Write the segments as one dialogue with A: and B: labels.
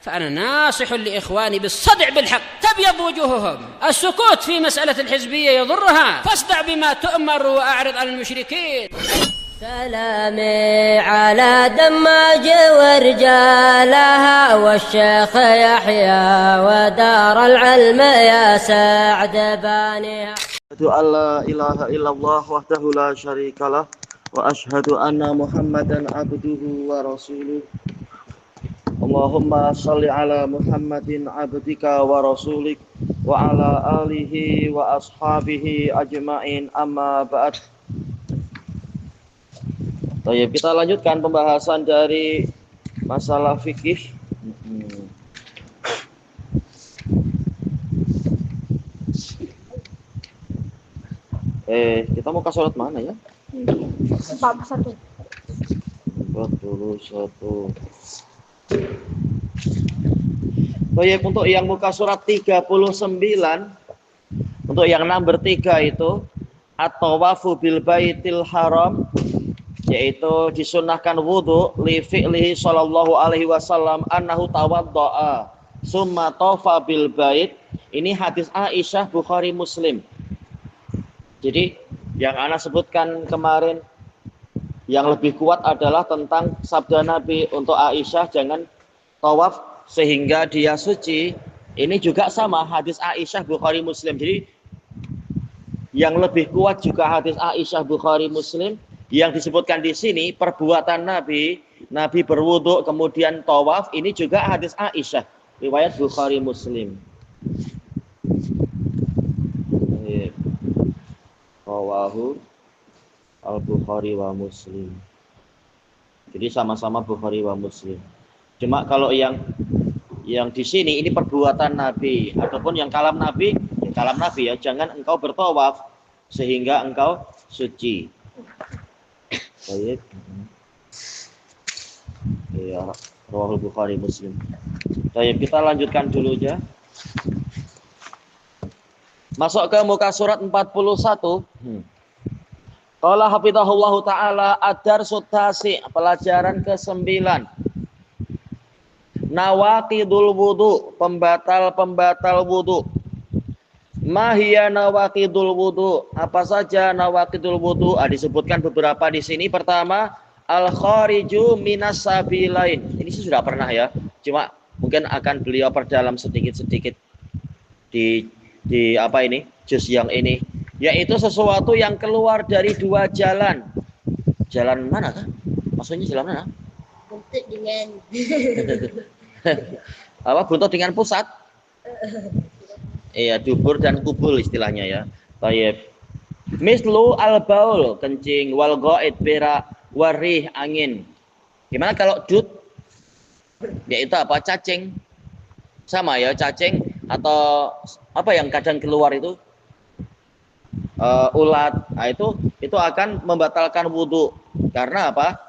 A: فأنا ناصح لإخواني بالصدع بالحق تبيض وجوههم. السكوت في مسألة الحزبية يضرها، فاصدع بما تؤمر وأعرض عن المشركين.
B: سلامي على دماج ورجالها والشيخ يحيى ودار العلم يا سعد بانيها.
C: أشهد أن لا إله إلا الله وحده لا شريك له وأشهد أن محمدا عبده ورسوله. اللهم صل على محمد عبدك ورسولك وعلى آله وأصحابه أجمعين أما بعد. Baik, kita lanjutkan pembahasan dari masalah fikih. Kita mau ke surat mana ya?
D: 41.
C: 41. Baik, untuk yang muka surat 39, untuk yang nomor 3 itu at-tawafu bil baitil haram, yaitu disunahkan wudu li fi'lihi sallallahu alaihi wasallam annahu tawadda'a summa tawafa bil bait. Ini hadis Aisyah, Bukhari, Muslim. Jadi yang ana sebutkan kemarin yang lebih kuat adalah tentang sabda Nabi untuk Aisyah jangan tawaf sehingga dia suci. Ini juga sama hadis Aisyah, Bukhari, Muslim. Jadi yang lebih kuat juga hadis Aisyah, Bukhari, Muslim. Yang disebutkan di sini perbuatan Nabi berwudu kemudian tawaf, ini juga hadis Aisyah, riwayat Bukhari, Muslim. Rawahu al-Bukhari wa Muslim. Jadi sama-sama Bukhari wa Muslim. Cuma kalau yang di sini ini perbuatan Nabi, ataupun yang kalam Nabi ya, jangan engkau bertawaf sehingga engkau suci. Baik. Ya, Rawahul Bukhari, Muslim. Baik, kita lanjutkan dulu aja. Masuk ke muka surat 41. Qala hafizahullahu taala ad-darsut tasi', pelajaran ke-9. Nawaqidul wudu, pembatal wudu. Mahiya nawaqidul wudu, apa saja nawaqidul wudu? Disebutkan beberapa di sini. Pertama, al-khariju minas sabilain. Ini sih sudah pernah ya. Cuma mungkin akan beliau perdalam sedikit-sedikit di apa ini? Juz yang ini, yaitu sesuatu yang keluar dari dua jalan. Jalan mana kan? Maksudnya jalan mana?
D: Buntut dengan
C: apa? Buntut dengan pusat? Iya, dubur dan kubul istilahnya ya. Baik. Mislu al-baul, kencing, wal ghaid, berak, warih, angin. Gimana kalau dud? Yaitu apa? Cacing. Sama ya, cacing atau apa yang kadang keluar itu? Ulat. Nah, itu akan membatalkan wudu. Karena apa?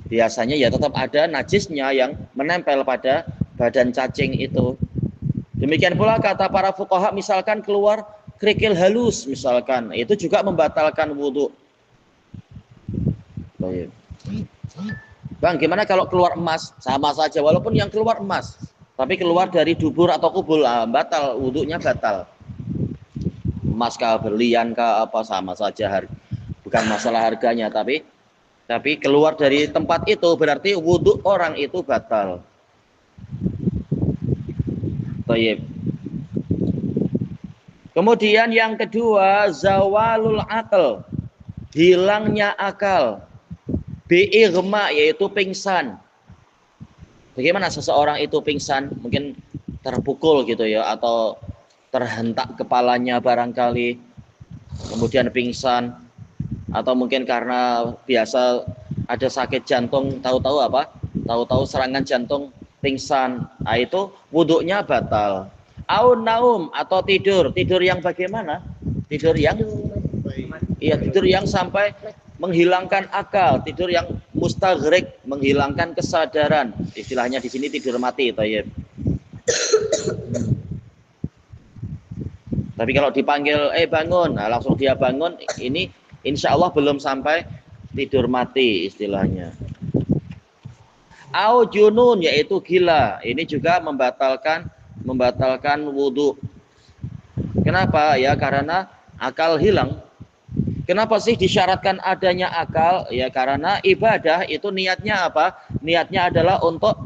C: Biasanya ya tetap ada najisnya yang menempel pada badan cacing itu. Demikian pula kata para fuqaha, misalkan keluar kerikil halus misalkan, itu juga membatalkan wudu. Baik. Bang, gimana kalau keluar emas? Sama saja, walaupun yang keluar emas, tapi keluar dari dubur atau kubul, batal, wudunya batal. Emas kah, berlian kah, apa, sama saja, bukan masalah harganya, tapi keluar dari tempat itu berarti wudu orang itu batal. Baik. Kemudian yang kedua, zawalul aql, hilangnya akal. Bi'irma, yaitu pingsan. Bagaimana seseorang itu pingsan? Mungkin terpukul gitu ya, atau terhentak kepalanya barangkali, kemudian pingsan, atau mungkin karena biasa ada sakit jantung, tahu-tahu apa? Tahu-tahu serangan jantung, pingsan. Nah, itu wuduknya batal. Aun naum, atau tidur yang bagaimana? Tidur yang sampai menghilangkan akal, tidur yang mustaghrik, menghilangkan kesadaran. Istilahnya di sini tidur mati, Tayyib. Tapi kalau dipanggil, bangun, nah langsung dia bangun, ini insya Allah belum sampai tidur mati istilahnya. Au junun, yaitu gila. Ini juga membatalkan wudu. Kenapa? Ya karena akal hilang. Kenapa sih disyaratkan adanya akal? Ya karena ibadah itu niatnya apa? Niatnya adalah untuk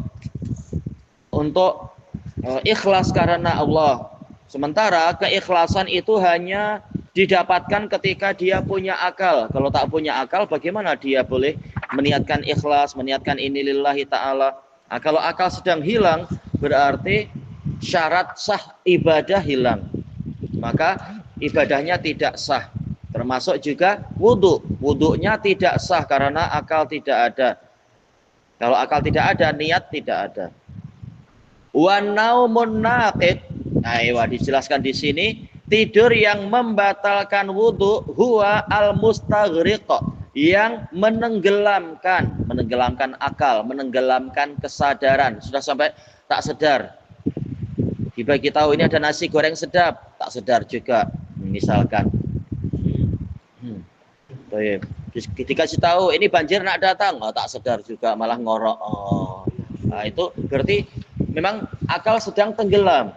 C: ikhlas karena Allah. Sementara keikhlasan itu hanya didapatkan ketika dia punya akal. Kalau tak punya akal, bagaimana dia boleh meniatkan ikhlas, meniatkan ini lillahi ta'ala? Nah, kalau akal sedang hilang, berarti syarat sah ibadah hilang. Maka ibadahnya tidak sah. Termasuk juga wudhu. Wudhunya tidak sah karena akal tidak ada. Kalau akal tidak ada, niat tidak ada. Wa naumun naqid. Nah, dijelaskan di sini, tidur yang membatalkan wudhu huwa al-mustaghriq, yang menenggelamkan akal, menenggelamkan kesadaran. Sudah sampai tak sedar. Dibagi tahu ini ada nasi goreng sedap, tak sedar juga, misalkan. Dikasih tahu ini banjir nak datang, tak sedar juga, malah ngorok. Nah, itu berarti memang akal sedang tenggelam.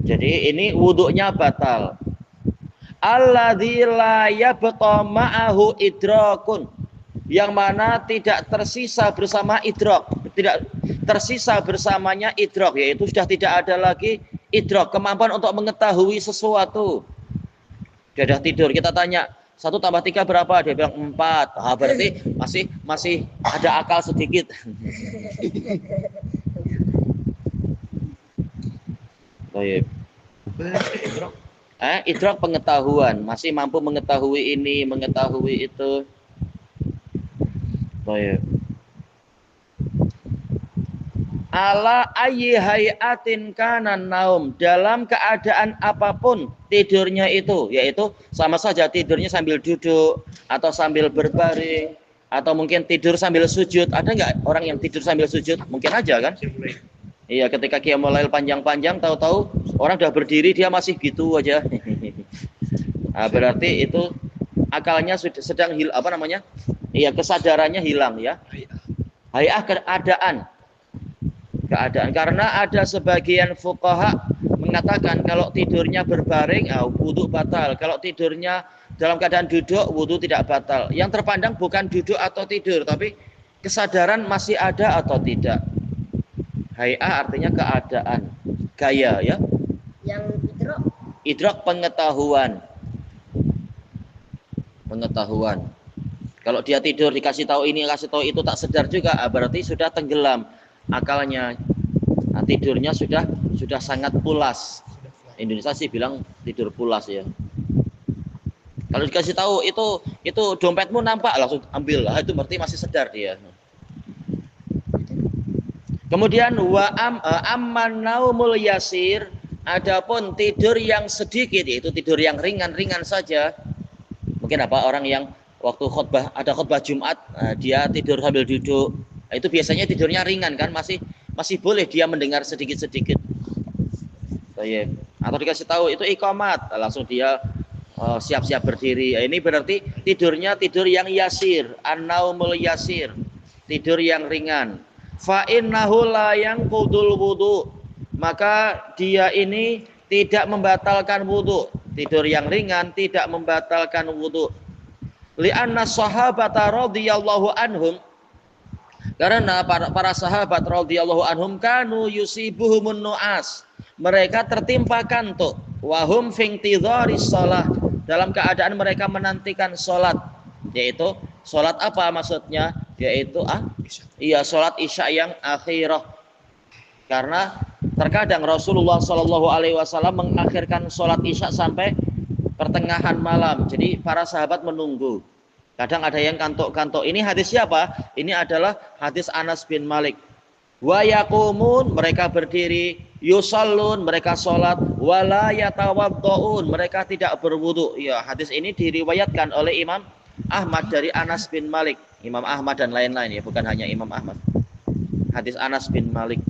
C: Jadi ini wudhunya batal. Alladzi la yabqa ma'ahu idrakun, yang mana tidak tersisa bersama idrak, tidak tersisa bersamanya idrak, yaitu sudah tidak ada lagi idrak, kemampuan untuk mengetahui sesuatu. Dia sudah tidur, kita tanya 1 tambah 3 berapa? Dia bilang 4. Ah, berarti masih ada akal sedikit. Baik. Idrak pengetahuan, masih mampu mengetahui ini, mengetahui itu. Baik. Ala ayyi hayatin kana naum, dalam keadaan apapun tidurnya itu, yaitu sama saja tidurnya sambil duduk atau sambil berbaring atau mungkin tidur sambil sujud. Ada nggak orang yang tidur sambil sujud? Mungkin aja kan? Iya, ketika qiyamul lail panjang-panjang, tahu-tahu orang udah berdiri dia masih gitu aja. Nah, berarti itu akalnya sedang Iya, kesadarannya hilang ya. Hayah keadaan, karena ada sebagian fuqaha mengatakan kalau tidurnya berbaring, wudu batal. Kalau tidurnya dalam keadaan duduk, wudu tidak batal. Yang terpandang bukan duduk atau tidur, tapi kesadaran masih ada atau tidak. Hay'ah artinya keadaan, gaya ya.
D: Yang
C: idrak pengetahuan. Kalau dia tidur dikasih tahu ini, kasih tahu itu, tak sedar juga, berarti sudah tenggelam akalnya. Nah, tidurnya sudah sangat pulas. Indonesia sih bilang tidur pulas ya. Kalau dikasih tahu itu dompetmu nampak, langsung ambil. Lah, itu berarti masih sedar dia. Kemudian amman naumul yasir, adapun tidur yang sedikit, yaitu tidur yang ringan-ringan saja. Mungkin orang yang waktu ada khutbah Jumat, dia tidur sambil duduk. Itu biasanya tidurnya ringan kan, masih boleh dia mendengar sedikit-sedikit. Atau dikasih tahu itu iqamat, langsung dia siap-siap berdiri. Ini berarti tidurnya tidur yang yasir, an-naumul yasir, tidur yang ringan. Fa innahu la yanqudul wudu, maka dia ini tidak membatalkan wudu. Tidur yang ringan tidak membatalkan wudu. Li'anna sahabata radhiyallahu anhum, karena para sahabat radhiyallahu anhum kanu yusibuhumun nu'as, mereka tertimpa kantuk, wahum fintidharis shalah, dalam keadaan mereka menantikan salat. Yaitu salat apa maksudnya? Yaitu salat isya yang akhirah. Karena terkadang Rasulullah SAW mengakhirkan salat isya sampai pertengahan malam. Jadi para sahabat menunggu. Kadang ada yang kantuk-kantuk. Ini hadis siapa? Ini adalah hadis Anas bin Malik. Wa yaqumun, mereka berdiri, yusallun, mereka salat, wala yatawaddaun, mereka tidak berwudu. Ya, hadis ini diriwayatkan oleh Imam Ahmad dari Anas bin Malik. Imam Ahmad dan lain-lain ya, bukan hanya Imam Ahmad. Hadis Anas bin Malik.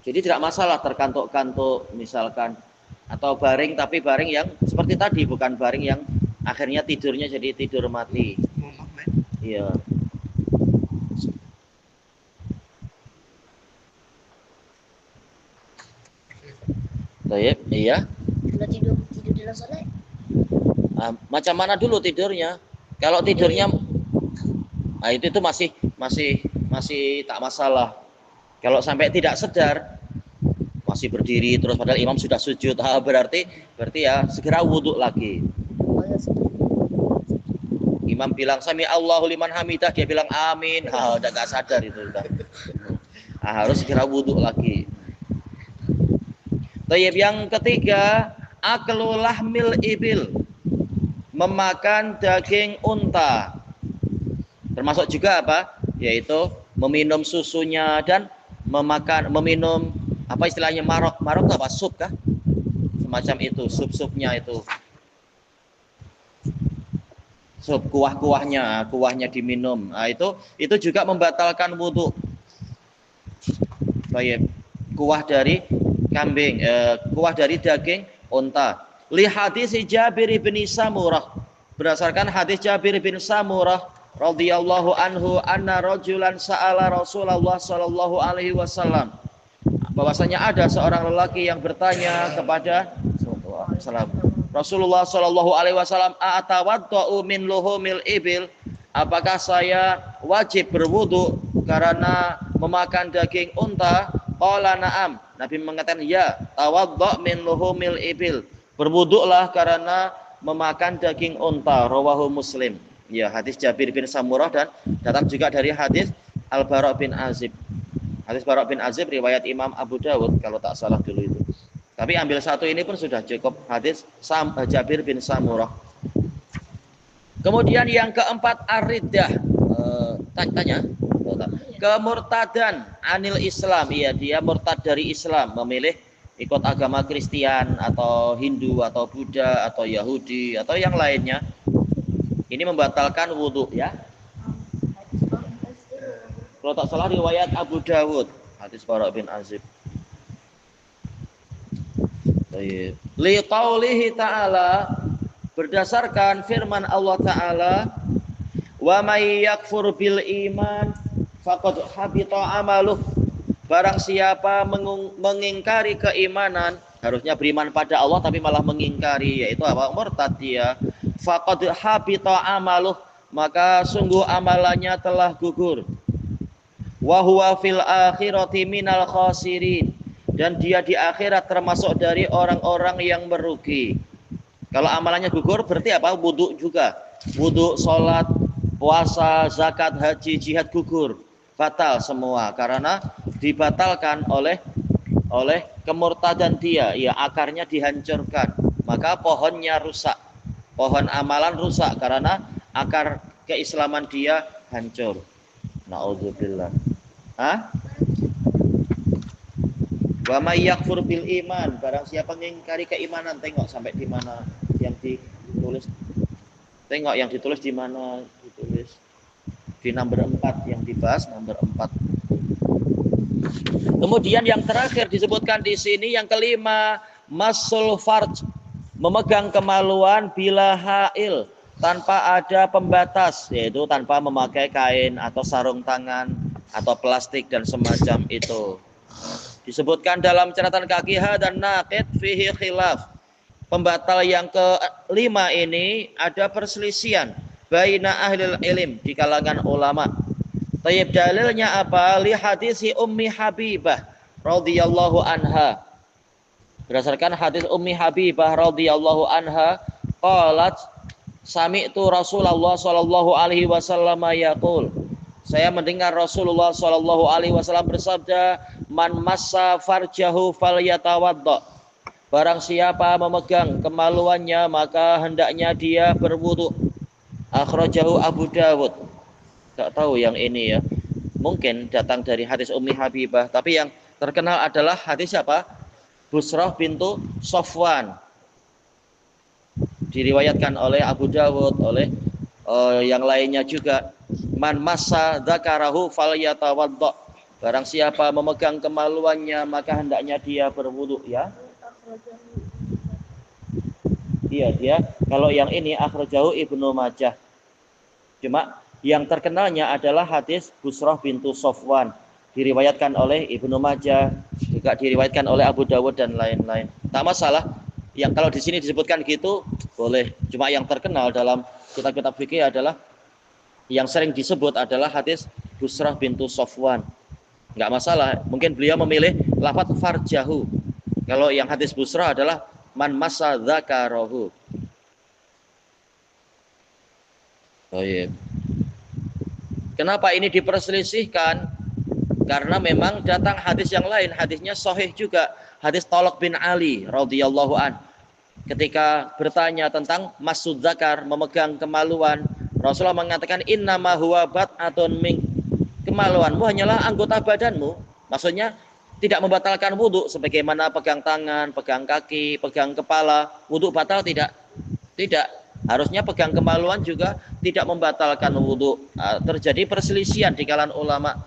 C: Jadi tidak masalah terkantuk-kantuk misalkan, atau baring, tapi baring yang seperti tadi, bukan baring yang akhirnya tidurnya jadi tidur mati. Iya. Baik, iya.
D: Kalau tidur dalam sholat.
C: Macam mana dulu tidurnya? Kalau tidurnya, nah itu masih tak masalah. Kalau sampai tidak sadar, masih berdiri terus padahal imam sudah sujud, berarti ya segera wudhu lagi. Imam bilang sami Allahu liman hamidah, dia bilang amin, udah gak sadar itu udah. Harus segera wudhu lagi. Tayyib, yang ketiga, aklu lahmil ibil, memakan daging unta. Termasuk juga apa? Yaitu meminum susunya dan meminum apa istilahnya marok apa, sup kah? Semacam itu, sup-supnya itu. Sup, kuahnya diminum. Nah, itu juga membatalkan wudhu. Baik, kuah dari kambing, kuah dari daging unta. Li hadis Jabir bin Samurah, berdasarkan hadis Jabir bin Samurah radhiyallahu anhu, anna rajulan sa'ala Rasulullah sallallahu alaihi wasallam, bahwasanya ada seorang lelaki yang bertanya kepada Rasulullah sallallahu alaihi wasallam, atawaddau min luhumil ibil, apakah saya wajib berwudu karena memakan daging unta? Qala na'am. Nabi mengatakan ya, tawadda min luhumil ibil, berwuduklah karena memakan daging unta. Rawahu Muslim. Ya, hadis Jabir bin Samurah, dan datang juga dari hadis Al-Bara' bin Azib. Hadis Bara' bin Azib riwayat Imam Abu Dawud kalau tak salah dulu itu. Tapi ambil satu ini pun sudah cukup, hadis Jabir bin Samurah. Kemudian yang keempat, ar-riddah. Tanya. Kemurtadan anil Islam. Iya, dia murtad dari Islam, memilih ikut agama Kristen atau Hindu atau Buddha atau Yahudi atau yang lainnya. Ini membatalkan wudhu ya. Kalau tak salah riwayat Abu Dawud, hadis Bara' bin Azib. Li qaulihi ta'ala, berdasarkan firman Allah Ta'ala, wa may yakfur bil iman faqad habita amaluh, barang siapa mengingkari keimanan, harusnya beriman pada Allah tapi malah mengingkari, yaitu apa? Murtad dia. Faqad habita amaluh, maka sungguh amalannya telah gugur. Wa huwa fil akhirati minal khasirin, dan dia di akhirat termasuk dari orang-orang yang merugi. Kalau amalannya gugur berarti apa? Wudu juga. Wudu, sholat, puasa, zakat, haji, jihad gugur. Batal semua karena dibatalkan oleh kemurtadan dia. Ya, akarnya dihancurkan. Maka pohonnya rusak. Pohon amalan rusak karena akar keislaman dia hancur. Na'udzubillah. Wa may yakfur bil iman, barang siapa mengingkari keimanan. Tengok sampai di mana yang ditulis. Tengok yang ditulis di mana ditulis. Di nomor 4 yang dibahas, nomor 4. Kemudian yang terakhir disebutkan di sini, yang kelima, masul farj, memegang kemaluan bila hail, tanpa ada pembatas, yaitu tanpa memakai kain atau sarung tangan atau plastik dan semacam itu. Disebutkan dalam catatan kaki dan naqid fihi khilaf. Pembatal yang kelima ini ada perselisihan baina ahlil ilm, di kalangan ulama. Tayyib, dalilnya apa? Li hadisi Ummi Habibah radhiyallahu anha. Berdasarkan hadis Ummi Habibah radhiyallahu anha, qalat sami'tu Rasulullah sallallahu alaihi wasallam yaqul, saya mendengar Rasulullah sallallahu alaihi wasallam bersabda, man massa farjahu falyatawadda, barang siapa memegang kemaluannya maka hendaknya dia berwudu. Akhrajahu Abu Dawud. Tak tahu yang ini ya, mungkin datang dari hadis Ummi Habibah, tapi yang terkenal adalah hadis apa? Busrah bintu Safwan. Diriwayatkan oleh Abu Dawud, oleh yang lainnya juga. Man massa dzakarahu falyatawadda, barang siapa memegang kemaluannya maka hendaknya dia berwudu ya. dia. Kalau yang ini akhrajahu Ibnu Majah. Cuma yang terkenalnya adalah hadis Busrah bintu Sofwan, diriwayatkan oleh Ibnu Majah, juga diriwayatkan oleh Abu Dawud dan lain-lain. Tak masalah. Yang kalau di sini disebutkan gitu boleh. Cuma yang terkenal dalam kitab-kitab fikih adalah yang sering disebut adalah hadis Busrah bintu Sofwan. Enggak masalah. Mungkin beliau memilih lafaz farjahu. Kalau yang hadis Busrah adalah man massa dzakarahu. Baik. Kenapa ini diperselisihkan? Karena memang datang hadis yang lain, hadisnya sahih juga, hadis Talq bin Ali radhiyallahu an. Ketika bertanya tentang masud zakar, memegang kemaluan, Rasulullah mengatakan innama huwa bat'atun min, kemaluanmu hanyalah anggota badanmu. Maksudnya tidak membatalkan wudu sebagaimana pegang tangan, pegang kaki, pegang kepala. Wudu batal tidak? Tidak. Harusnya pegang kemaluan juga tidak membatalkan wudu. Terjadi perselisihan di kalangan ulama.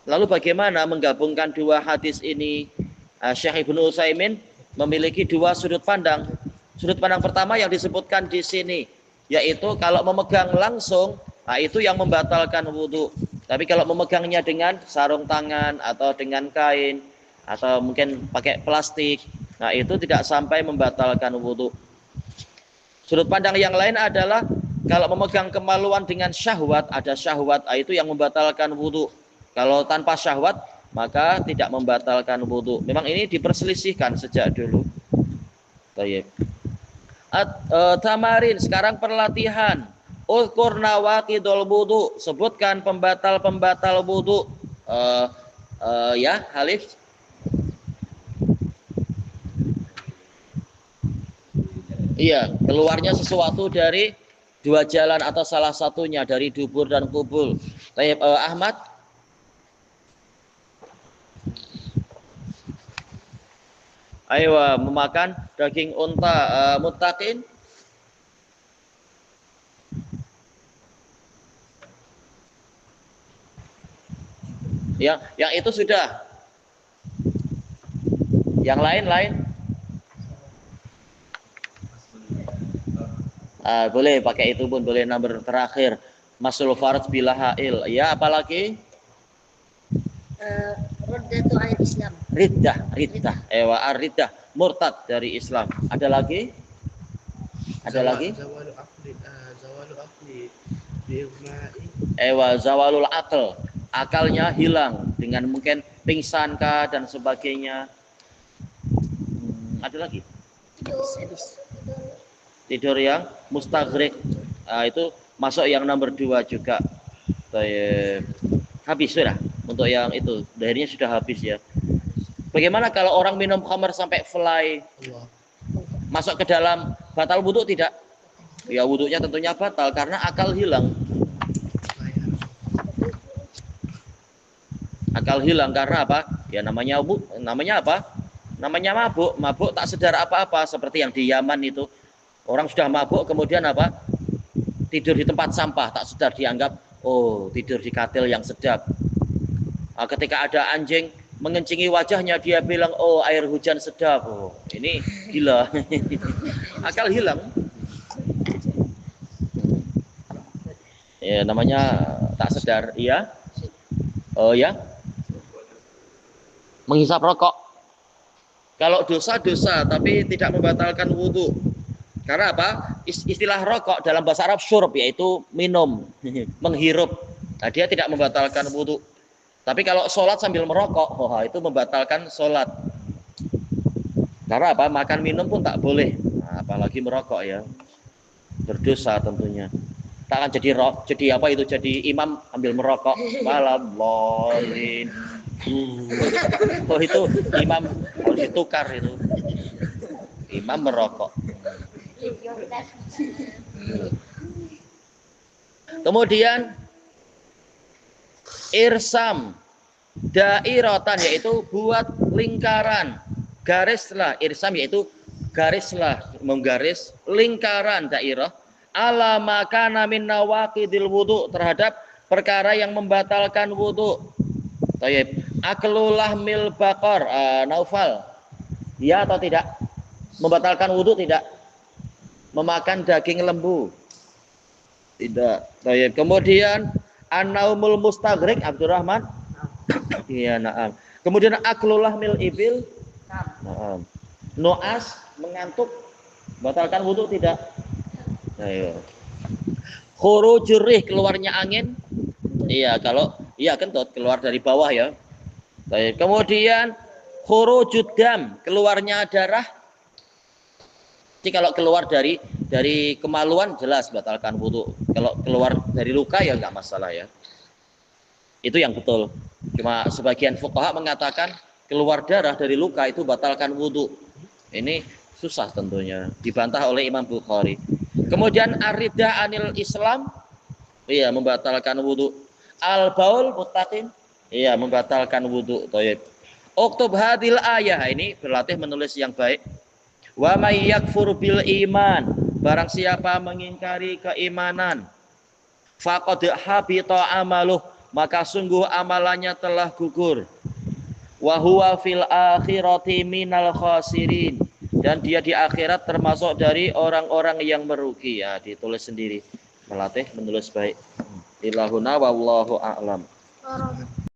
C: Lalu bagaimana menggabungkan dua hadis ini? Syekh Ibnu Utsaimin memiliki dua sudut pandang. Sudut pandang pertama yang disebutkan di sini, yaitu kalau memegang langsung, itu yang membatalkan wudu. Tapi kalau memegangnya dengan sarung tangan atau dengan kain atau mungkin pakai plastik, itu tidak sampai membatalkan wudu. Sudut pandang yang lain adalah kalau memegang kemaluan dengan syahwat, ada syahwat, itu yang membatalkan wudu. Kalau tanpa syahwat, maka tidak membatalkan wudu. Memang ini diperselisihkan sejak dulu. Baik. Tamarin, sekarang perlatihan. Uzkur nawaqidul wudu, sebutkan pembatal-pembatal wudu. Ya, Halif. Iya, keluarnya sesuatu dari dua jalan atau salah satunya, dari dubur dan kubul. Tayyib, Ahmad. Ayo, memakan daging unta muttaqin. Yang itu sudah. Yang lain-lain. Boleh pakai itu pun boleh. Nomor terakhir masul farad bila hail. Ya, apalagi?
D: Riddatu anil Islam.
C: Riddah. Riddah, murtad dari Islam. Ada lagi?
E: Zawalul aqli
C: Zawalul aql. Akalnya hilang dengan mungkin pingsan kah dan sebagainya. Ada lagi? Tidur yang mustaghrib, itu masuk yang nomor 2 juga. Habis sudah untuk yang itu, akhirnya sudah habis ya. Bagaimana kalau orang minum khamar sampai fly, masuk ke dalam, batal wudu tidak? Ya wudunya tentunya batal karena akal hilang. Akal hilang karena apa? Ya namanya apa? Namanya mabuk. Mabuk tak sadar apa-apa, seperti yang di Yaman itu. Orang sudah mabuk kemudian apa? Tidur di tempat sampah, tak sadar, dianggap tidur di katil yang sedap. Ketika ada anjing mengencingi wajahnya, dia bilang air hujan sedap. Ini gila. Akal hilang. Ya namanya tak sadar. Iya. Ya. Menghisap rokok. Kalau dosa-dosa tapi tidak membatalkan wudu. Karena apa? Istilah rokok dalam bahasa Arab syurb, yaitu minum, menghirup. Nah, dia tidak membatalkan wudu. Tapi kalau sholat sambil merokok, itu membatalkan sholat. Karena apa? Makan minum pun tak boleh. Nah, apalagi merokok ya. Berdosa tentunya. Tak akan jadi apa itu? Jadi imam ambil merokok. Walallolin. Itu imam harus ditukar itu. Imam merokok. Kemudian irsam dairatan, yaitu buat lingkaran, garislah. Irsam yaitu garislah, menggaris lingkaran dairah ala makana min nawaqidil wudu, terhadap perkara yang membatalkan wudu. Tayyib. Aklullah mil baqar, Naufal. Ya atau tidak? Membatalkan wudu tidak? memakan daging lembu. Tidak. Baik. Kemudian an-naumul mustaghraq Abdurrahman. Iya, na'am. Kemudian aklullah mil ibil. Na'am. Noas mengantuk batalkan wudu tidak? Ayo. Khurujur rih keluarnya angin. Iya, kalau iya kentut keluar dari bawah ya. Baik. Kemudian khurujud dam keluarnya darah. Jadi kalau keluar dari kemaluan jelas batalkan wudu. Kalau keluar dari luka ya nggak masalah ya. Itu yang betul. Cuma sebagian fuqaha mengatakan keluar darah dari luka itu batalkan wudu. Ini susah tentunya. Dibantah oleh Imam Bukhari. Kemudian aridah anil Islam, iya membatalkan wudu. Al baul muttaqin, iya membatalkan wudu. Thayyib. Uktub hadil ayah, ini berlatih menulis yang baik. Wa may yakfur bil iman, barang siapa mengingkari keimanan, faqad habita amaluh, maka sungguh amalannya telah gugur. Wa huwa fil akhirati minal khasirin, dan dia di akhirat termasuk dari orang-orang yang merugi. Ya, ditulis sendiri. Melatih menulis baik. Ilahuna wallahu a'lam.